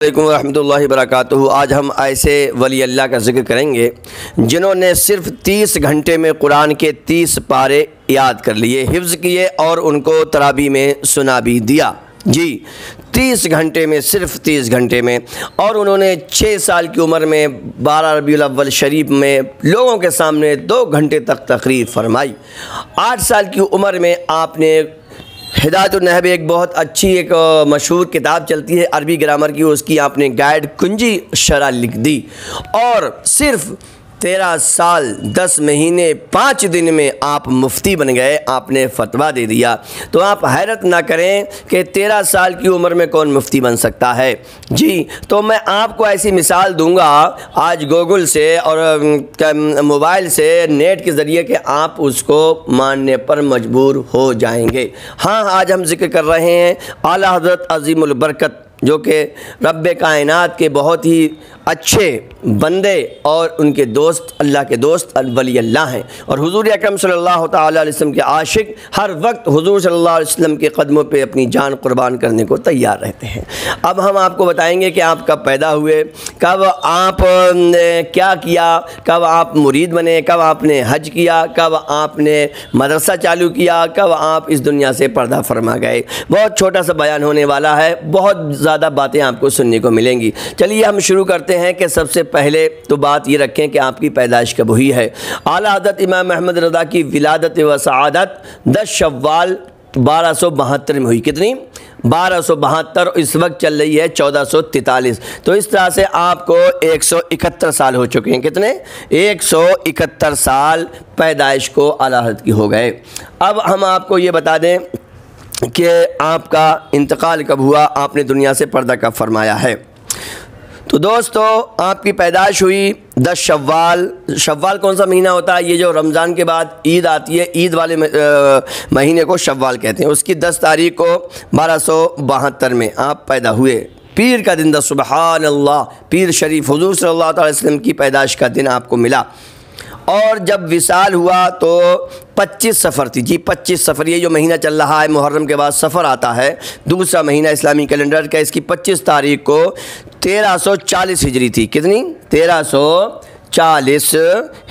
अस्सलामुअलैकुम रहमतुल्लाहि वबरकातुहू। आज हम ऐसे वली अल्लाह का ज़िक्र करेंगे जिन्होंने सिर्फ़ 30 घंटे में कुरान के 30 पारे याद कर लिए, हिफ्ज़ किए और उनको तरावी में सुना भी दिया। जी 30 घंटे में, सिर्फ़ 30 घंटे में। और उन्होंने 6 साल की उम्र में 12 रबीउल अव्वल शरीफ में लोगों के सामने 2 घंटे तक तकरीर फरमाई। 8 साल की उम्र में आपने हिदायतुन नहब, एक बहुत अच्छी एक मशहूर किताब चलती है अरबी ग्रामर की, उसकी आपने गाइड कुंजी शरह लिख दी। और सिर्फ़ 13 साल 10 महीने 5 दिन में आप मुफ्ती बन गए, आपने फतवा दे दिया। तो आप हैरत ना करें कि 13 साल की उम्र में कौन मुफ्ती बन सकता है। जी तो मैं आपको ऐसी मिसाल दूंगा आज गूगल से और मोबाइल से, नेट के ज़रिए कि आप उसको मानने पर मजबूर हो जाएंगे। हाँ, आज हम जिक्र कर रहे हैं आला हज़रत अज़ीमुल बरकत, जो कि रब्बे कायनात के बहुत ही अच्छे बंदे और उनके दोस्त, अल्लाह के दोस्त वली अल्लाह हैं। और हुज़ूर अकरम सल्लल्लाहु तआला अलैहि वसल्लम के आशिक हर वक्त हुज़ूर सल्लल्लाहु अलैहि वसल्लम के कदमों पे अपनी जान कुर्बान करने को तैयार रहते हैं। अब हम आपको बताएंगे कि आप कब पैदा हुए, कब आप क्या किया, कब आप मुरीद बने, कब आपने हज किया, कब आपने मदरसा चालू किया, कब आप इस दुनिया से पर्दा फरमा गए। बहुत छोटा सा बयान होने वाला है, बहुत ज़्यादा बातें आपको सुनने को मिलेंगी। चलिए हम शुरू करते हैं कि सबसे पहले तो बात ये रखें कि आपकी पैदाइश कब हुई है। आला हज़रत इमाम अहमद रज़ा की विलादत व सआदत 10 शव्वाल 1272 में हुई। कितनी? 1272। इस वक्त चल रही है 1443। तो इस तरह से आपको 171 साल हो चुके हैं। कितने? 171 साल पैदाइश को आला हज़रत की हो गए। अब हम आपको ये बता दें कि आपका इंतकाल कब हुआ, आपने दुनिया से पर्दा कब फरमाया है। तो दोस्तों, आपकी पैदाइश हुई 10 शव्वाल। शव्वाल कौन सा महीना होता है? ये जो रमज़ान के बाद ईद आती है, ईद वाले महीने को शव्वाल कहते हैं। उसकी 10 तारीख को 1272 में आप पैदा हुए। पीर का दिन, सुबहान अल्लाह, पीर शरीफ हुज़ूर सल्लल्लाहु अलैहि वसल्लम की पैदाइश का दिन आपको मिला। और जब विसाल हुआ तो 25 सफ़र थी। जी 25 सफ़र, ये जो महीना चल रहा है, मुहर्रम के बाद सफ़र आता है, दूसरा महीना इस्लामी कैलेंडर का। इसकी 25 तारीख को 1340 हिजरी थी। कितनी? 1340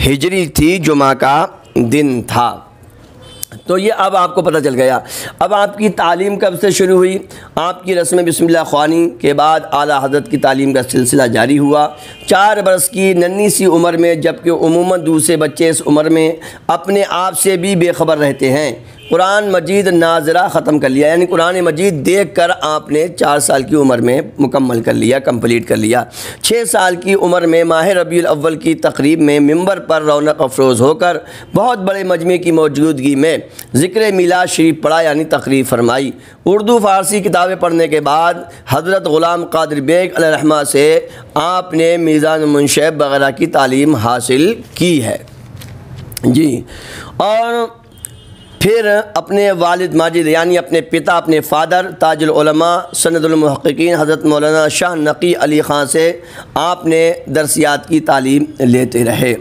हिजरी थी, जुमा का दिन था। तो ये अब आपको पता चल गया। अब आपकी तालीम कब से शुरू हुई? आपकी रस्म बिस्मिल्लाह ख़्वानी के बाद आला हज़रत की तालीम का सिलसिला जारी हुआ। 4 बरस की नन्ही सी उम्र में, जबकि उमूमन दूसरे बच्चे इस उम्र में अपने आप से भी बेखबर रहते हैं, कुरान मजीद नाज़रा ख़त्म कर लिया। यानी कुरान मजीद देख कर आपने 4 साल की उम्र में मुकम्मल कर लिया, कंप्लीट कर लिया। 6 साल की उम्र में माह रबीउल अव्वल की तकरीब में मिंबर पर रौनक अफरोज़ होकर बहुत बड़े मजमे की मौजूदगी में ज़िक्र मिलाद शरीफ पढ़ा, यानी तकरीर फरमाई। उर्दू फ़ारसी किताबें पढ़ने के बाद हज़रत ग़ुलाम क़ादिर बेग अलैहिर्रहमा से आपने मीज़ान मुनशब वग़ैरह की तालीम हासिल की है। जी, और फिर अपने वालिद माजिद, यानी अपने पिता, अपने फ़ादर ताजुल उलमा सनदुल मुहक़्क़ीन हज़रत मौलाना शाह नक़ी अली ख़ान से आपने दरसियात की तालीम लेते रहे।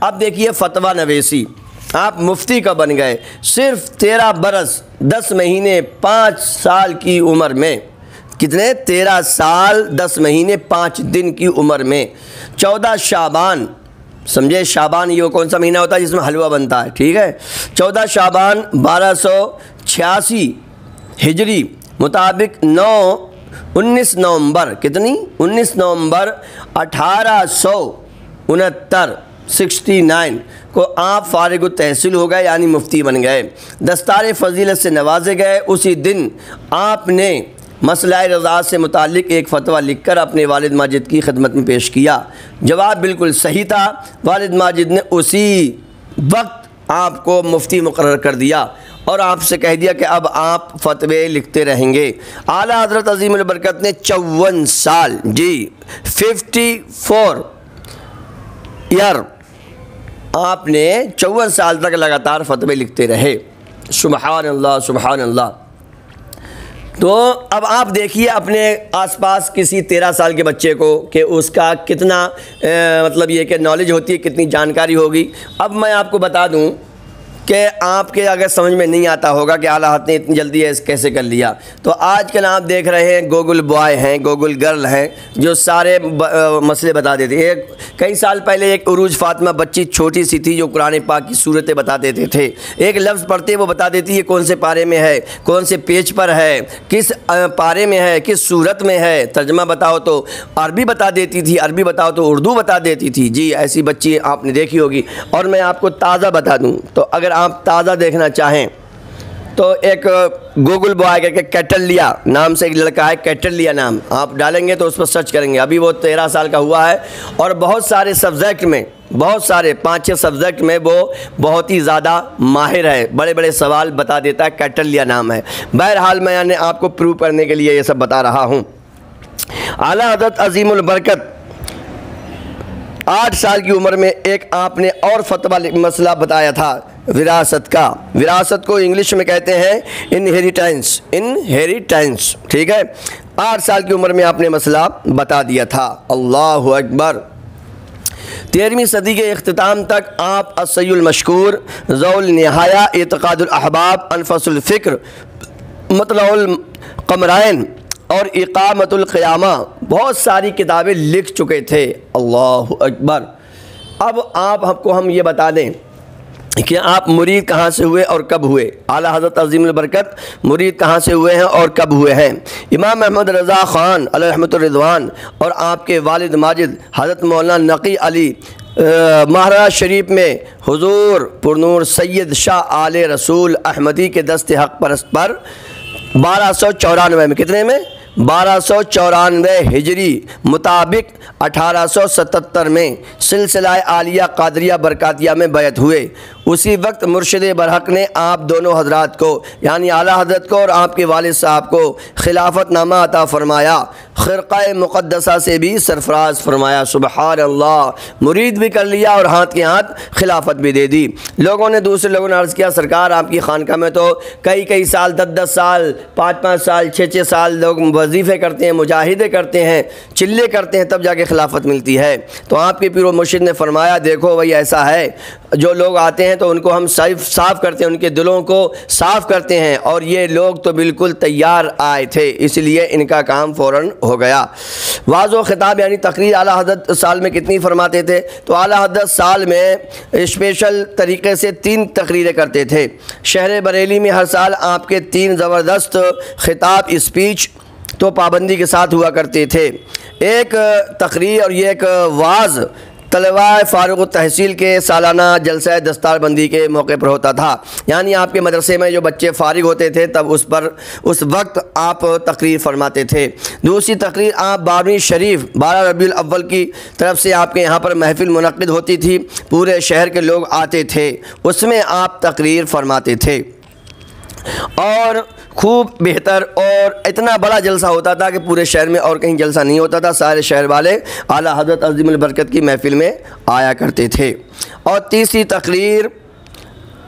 अब देखिए फ़तवा नवेसी, आप मुफ्ती कब बन गए? सिर्फ़ 13 बरस 10 महीने 5 साल की उम्र में। कितने? 13 साल 10 महीने 5 दिन की उम्र में। 14 शाबान, समझे, शाबान ये कौन सा महीना होता है जिसमें हलवा बनता है, ठीक है। 14 शाबान 1286 हिजरी मुताबिक 19 नवंबर, कितनी? 19 नवंबर 1869 69 को आप फ़ारिग तहसील हो गए, यानी मुफ्ती बन गए। दस्तार फ़जीलत से नवाजे गए। उसी दिन आपने मसला रज़ा से मुतालिक एक फ़तवा लिखकर अपने वालिद माजिद की खिदमत में पेश किया। जवाब बिल्कुल सही था। वालिद माजिद ने उसी वक्त आपको मुफ्ती मुकर्रर कर दिया और आपसे कह दिया कि अब आप फ़तवे लिखते रहेंगे। आला हज़रत अज़ीमुल बरकत ने 54 साल, जी 54 ईयर, आपने 54 साल तक लगातार फ़तवे लिखते रहे। सुबहान अल्लाह, सुबहान अल्लाह। तो अब आप देखिए अपने आसपास किसी 13 साल के बच्चे को कि उसका कितना मतलब ये कि नॉलेज होती है, कितनी जानकारी होगी। अब मैं आपको बता दूं कि आपके अगर समझ में नहीं आता होगा कि आला हज़रत ने इतनी जल्दी कैसे कर लिया, तो आजकल आप देख रहे हैं गूगल बॉय हैं, गूगल गर्ल हैं, जो सारे मसले बता देते हैं। कई साल पहले एक उरूज फातिमा बच्ची छोटी सी थी जो कुरान पाक की सूरतें बता देते थे। एक लफ्ज़ पढ़ते वो बता देती है कौन से पारे में है, कौन से पेज पर है, किस पारे में है, किस सूरत में है। तर्जमा बताओ तो अरबी बता देती थी, अरबी बताओ तो उर्दू बता देती थी। जी ऐसी बच्ची आपने देखी होगी। और मैं आपको ताज़ा बता दूँ तो अगर आप ताज़ा देखना चाहें तो एक गूगल बॉय करके कैटलिया नाम से एक लड़का है, कैटलिया नाम आप डालेंगे तो उस पर सर्च करेंगे। अभी वो 13 साल का हुआ है और बहुत सारे सब्जेक्ट में, बहुत सारे 5-6 सब्जेक्ट में वो बहुत ही ज़्यादा माहिर है, बड़े बड़े सवाल बता देता है। कैटलिया नाम है। बहरहाल मैंने आपको प्रूव करने के लिए ये सब बता रहा हूँ। आला हज़रत अज़ीमुल बरकत 8 साल की उम्र में एक आपने और फतवा मसला बताया था विरासत का। विरासत को इंग्लिश में कहते हैं इनहेरिटेंस, इनहेरिटेंस, ठीक है। 8 साल की उम्र में आपने मसला बता दिया था। अल्लाहु अकबर। 13वीं सदी के इख्तिताम तक आप अस्सयुल मशकूर, ज़ौल निहाया, इत्क़ादुल अहबाब, अनफसुल फ़िक्र, मतलउल क़मराइन और इक़ामतुल क़ियामा बहुत सारी किताबें लिख चुके थे। अल्लाहु अकबर। अब आप हमको हम ये बता दें कि आप मुरीद कहाँ से हुए और कब हुए। आला हज़रत अज़ीमुल बरकत मुरीद कहाँ से हुए हैं और कब हुए हैं। इमाम अहमद रज़ा ख़ान अलैहि रहमतुर रिज़वान और आपके वालिद माजिद हज़रत मौलाना नक़ी अली महाराज शरीफ में हुज़ूर पुरनूर सैयद शाह आले रसूल अहमदी के दस्ते हक़ परस्त पर 1294 में, कितने में 1294 हिजरी मुताबिक 1877 में सिलसिला आलिया कादरिया बरकातिया में बैत हुए। उसी वक्त मुर्शिद बरहक ने आप दोनों हजरात को यानी आला हज़रत को और आपके वालिद साहब को खिलाफतनामा अता फ़रमाया, ख़िरक़ा मुक़द्दसा से भी सरफ़राज़ फरमाया। सुबहान अल्लाह। मुरीद भी कर लिया और हाथ के हाथ खिलाफत भी दे दी। लोगों ने, दूसरे लोगों ने अर्ज़ किया सरकार आपकी खानका में तो कई साल 10-10 साल 5-5 साल 6-6 साल लोग वजीफ़े करते हैं, मुजाहिदे करते हैं, चिल्ले करते हैं, तब जाके खिलाफत मिलती है। तो आपके पीर व मुर्शिद ने फरमाया देखो भाई ऐसा है, जो लोग आते हैं तो उनको हम साफ़ करते हैं, उनके दिलों को साफ़ करते हैं और ये लोग तो बिल्कुल तैयार आए थे, इसलिए इनका काम फ़ौरन हो गया। वाज़ो ख़िताब यानी तकरीर आला हज़रत साल में कितनी फरमाते थे, तो आला हज़रत साल में स्पेशल तरीक़े से 3 तकरीरें करते थे। शहर बरेली में हर साल आपके 3 ज़बरदस्त ख़िताब स्पीच तो पाबंदी के साथ हुआ करते थे। एक तकरीर और ये एक वाज़ तलवा फ़ारुक़ तहसील के सालाना जलसा दस्तारबंदी के मौके पर होता था। यानी आपके मदरसे में जो बच्चे फ़ारिग होते थे तब उस वक्त आप तकरीर फरमाते थे। दूसरी तकरीर आप 12वीं शरीफ 12 रबीउल अव्वल की तरफ से आपके यहाँ पर महफ़िल मुनक़्क़िद होती थी, पूरे शहर के लोग आते थे, उसमें आप तकरीर फरमाते थे और खूब बेहतर और इतना बड़ा जलसा होता था कि पूरे शहर में और कहीं जलसा नहीं होता था। सारे शहर वाले आला हज़रत अज़ीमुल बरकत की महफ़िल में आया करते थे। और तीसरी तकरीर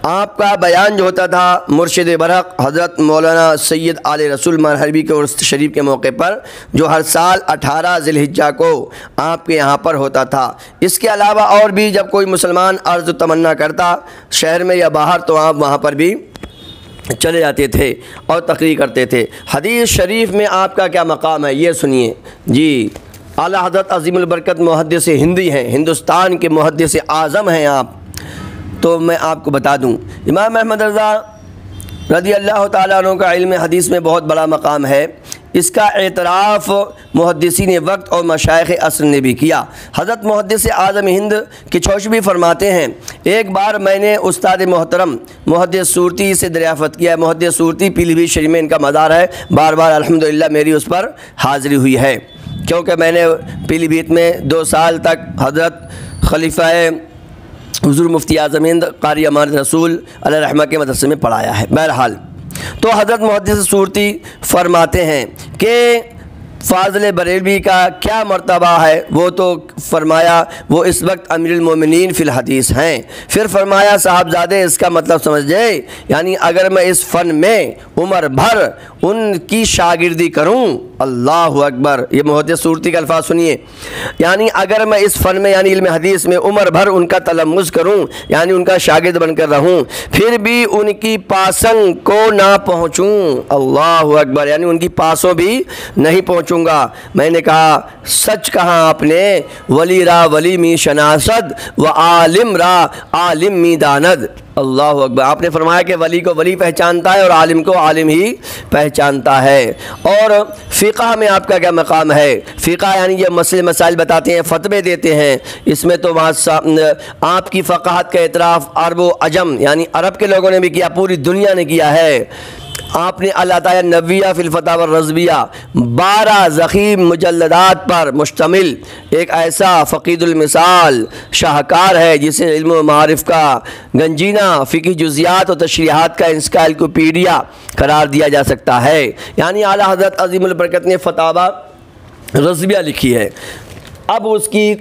आपका बयान जो होता था मुर्शिद बरहक हज़रत मौलाना सैयद आले रसूल मरहबी के उर्स शरीफ के मौके पर, जो हर साल 18 ज़िलहिज्जा को आपके यहाँ पर होता था। इसके अलावा और भी जब कोई मुसलमान अर्ज़ तमन्ना करता शहर में या बाहर तो आप वहाँ पर भी चले जाते थे और तकरीर करते थे। हदीस शरीफ में आपका क्या मकाम है ये सुनिए जी। आला हज़रत अज़ीमुल बरकत मुहद्दिस हिंदी हैं, हिंदुस्तान के मुहद्दिस आज़म हैं आप। तो मैं आपको बता दूं इमाम अहमद रज़ा रज़ी अल्लाह तआला अन्हु का इल्म हदीस में बहुत बड़ा मकाम है। इसका एतराफ़ मुहद्दिसीन वक्त और मशाइख़ असर ने भी किया। हज़रत मुहद्दिस आज़म हिंद की चौशबी फरमाते हैं, एक बार मैंने उस्ताद मोहतरम मुहद्दिस सूरती से दरियाफ़त किया है। मुहद्दिस सूरती पीलीभीत शरीफ में इनका मज़ार है। बार बार अल्हम्दुलिल्लाह मेरी उस पर हाज़िरी हुई है, क्योंकि मैंने पीलीभीत में 2 साल तक हज़रत खलीफा हुज़ूर मुफ्ती आज़म हिंद क़ारी अमान रसूल अलैहि रहमा के मदरसे में पढ़ाया है। बहरहाल तो हज़रत मुहद्दिस सूरती फरमाते हैं कि फ़ाज़िल बरेलवी का क्या मर्तबा है, वो तो फरमाया वो इस वक्त अमीरुल मोमिनीन फ़िल हदीस हैं। फिर फरमाया साहबज़ादे इसका मतलब समझ जाए, यानी अगर मैं इस फ़न में उम्र भर उनकी शागिर्दी करूँ अल्लाहु अकबर। ये मुहद्दिस सूरती का अल्फाज सुनिए, यानी अगर मैं इस फ़न में यानी इल्म हदीस में उम्र भर उनका तलम्मुज़ करूं, यानी उनका शागिर्द बनकर रहूं, फिर भी उनकी पासंग को ना पहुंचूं, अल्लाहु अकबर, यानी उनकी पासों भी नहीं पहुंचूंगा। मैंने कहा सच कहा आपने, वली रा वली मी शनासद व आलिम रा आलिम मी दानद, अल्लाहु अकबर। आपने फरमाया कि वली को वली पहचानता है और आलिम को आलिम ही पहचानता है। और फ़िक़ह में आपका क्या मकाम है? फ़िक़ह यानी ये मसले मसाइल बताते हैं, फ़तवे देते हैं, इसमें तो वहाँ आपकी फ़क़ाहत का एतराफ़ अरब व अजम यानी अरब के लोगों ने भी किया, पूरी दुनिया ने किया है। आपने अल-अताया नबविया फ़िल फ़तावा रज़विया 12 ज़ख़ीम मुजल्लदात पर मुश्तमिल एक ऐसा फ़क़ीदुल मिसाल शाहकार है जिसे इल्म व मारिफ़ का गंजीना, फ़िक़ही जुज़ियात और तशरीहात का इंसाइक्लोपीडिया करार दिया जा सकता है। यानी आला हज़रत अज़ीमुल बरकत ने फ़तावा रज़विया लिखी है। अब उसकी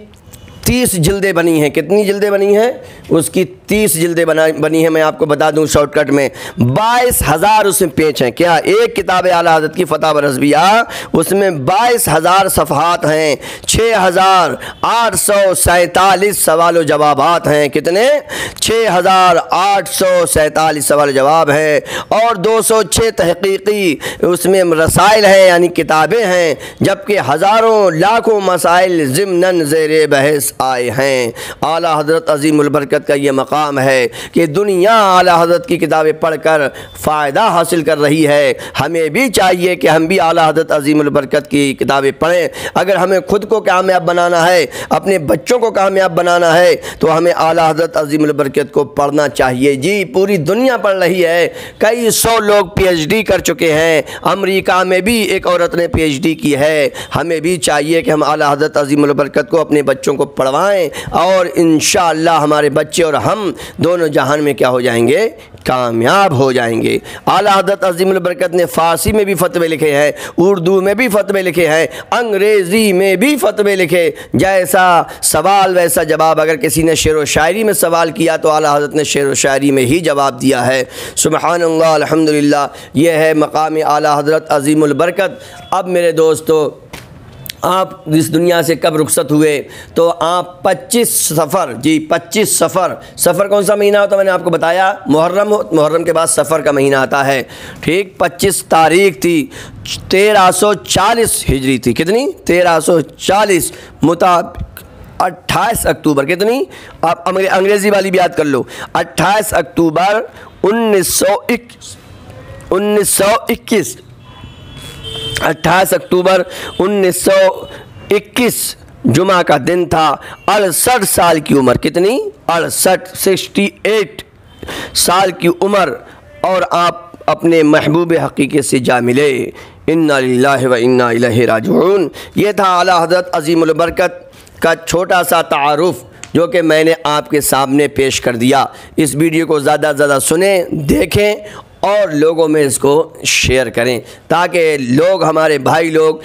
30 जिल्दें बनी हैं। कितनी जिल्दें बनी हैं? उसकी 30 जिल्दें बनी हैं। मैं आपको बता दूं शॉर्टकट में, 22,000 उसमें पेज हैं। क्या एक किताब आला हज़रत की फ़तावा रज़विया, उसमें 22,000 सफ़हात हैं, 6,847 सवाल व जवाबात हैं। कितने? 6,847 सवाल जवाब हैं और 206 तहक़ीक़ी उसमें रसाइल हैं यानी किताबें हैं, जबकि हज़ारों लाखों मसाइल ज़िम्नन ज़ेरे बहस आए हैं। आला हज़रत अज़ीमुल बरकत का ये मकाम है कि दुनिया आला हज़रत की किताबें पढ़कर फ़ायदा हासिल कर रही है। हमें भी चाहिए कि हम भी आला हज़रत अज़ीमुल बरकत की किताबें पढ़ें। अगर हमें खुद को कामयाब बनाना है, अपने बच्चों को कामयाब बनाना है, तो हमें आला हज़रत अज़ीमुल बरकत को पढ़ना चाहिए। जी, पूरी दुनिया पढ़ रही है, कई 100 लोग PhD कर चुके हैं, अमेरिका में भी एक औरत ने PhD की है। हमें भी चाहिए कि हम आला हज़रत अज़ीमुल बरकत को अपने बच्चों को पढ़वाएं और इंशाअल्लाह हमारे बच्चे और हम दोनों जहान में क्या हो जाएंगे? कामयाब हो जाएंगे। आला हज़रत अज़ीमुल बरकत ने फ़ारसी में भी फ़तवे लिखे हैं, उर्दू में भी फ़तवे लिखे हैं, अंग्रेज़ी में भी फ़तवे लिखे। जैसा सवाल वैसा जवाब। अगर किसी ने शेर व शायरी में सवाल किया तो आला हज़रत ने शेर व शायरी में ही जवाब दिया है। सुबहानल्लाह, अल्हम्दुलिल्लाह। यह है मकाम आला हज़रत अज़ीमुल बरकत। अब मेरे दोस्तों, आप इस दुनिया से कब रुखसत हुए? तो आप 25 सफ़र, जी 25 सफ़र। सफ़र कौन सा महीना होता है? मैंने आपको बताया मुहर्रम के बाद सफ़र का महीना आता है। ठीक, 25 तारीख़ थी, 1340 हिजरी थी। कितनी? 1340 मुताबिक 28 अक्टूबर। कितनी? आप अंग्रेज़ी वाली भी याद कर लो। 28 अक्टूबर 1921 28 अक्टूबर 1921 जुमा का दिन था। 68 साल की उम्र। कितनी? 68 साल की उम्र। और आप अपने महबूब हकीकी से जा मिले। इन्ना लिल्लाहि व इन्ना इलैहि राजिऊन। ये था आला हज़रत अज़ीमुल बरकत का छोटा सा तारुफ़ जो कि मैंने आपके सामने पेश कर दिया। इस वीडियो को ज़्यादा से ज़्यादा सुनें, देखें और लोगों में इसको शेयर करें ताकि लोग, हमारे भाई लोग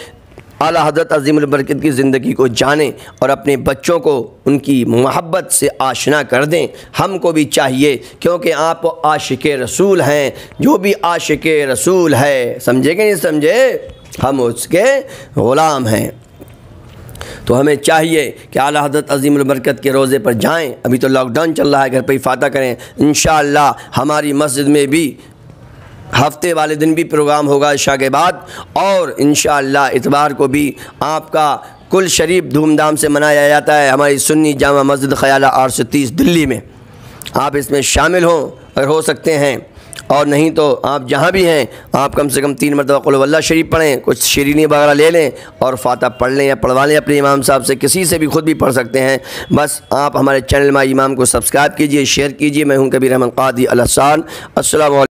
आला हज़रत अज़ीमुल बरकत की ज़िंदगी को जानें और अपने बच्चों को उनकी मोहब्बत से आशना कर दें। हमको भी चाहिए, क्योंकि आप आशिक़े रसूल हैं। जो भी आशिक़े रसूल है, समझे कि नहीं समझे, हम उसके ग़ुलाम हैं। तो हमें चाहिए कि आला हज़रत अज़ीमुल बरकत के रोज़े पर जाएं। अभी तो लॉकडाउन चल रहा है, घर पर इफ़ाता करें। इंशाअल्लाह हमारी मस्जिद में भी हफ्ते वाले दिन भी प्रोग्राम होगा इशा के बाद, और इंशाअल्लाह इतवार को भी आपका कुल शरीफ धूमधाम से मनाया जाता है हमारी सुन्नी जामा मस्जिद ख़याला 830 दिल्ली में। आप इसमें शामिल हों अगर हो सकते हैं, और नहीं तो आप जहाँ भी हैं आप कम से कम 3 मरतबा क़ुल हुवल्लाह शरीफ पढ़ें, कुछ शीरीनी वगैरह ले लें और फातह पढ़ लें या पढ़वा लें अपने इमाम साहब से, किसी से भी खुद भी पढ़ सकते हैं। बस आप हमारे चैनल माई इमाम को सब्सक्राइब कीजिए, शेयर कीजिए। मैं हूँ कबीर अहमद क़ादी अल-हसन। अस्सलामु अलैकुम।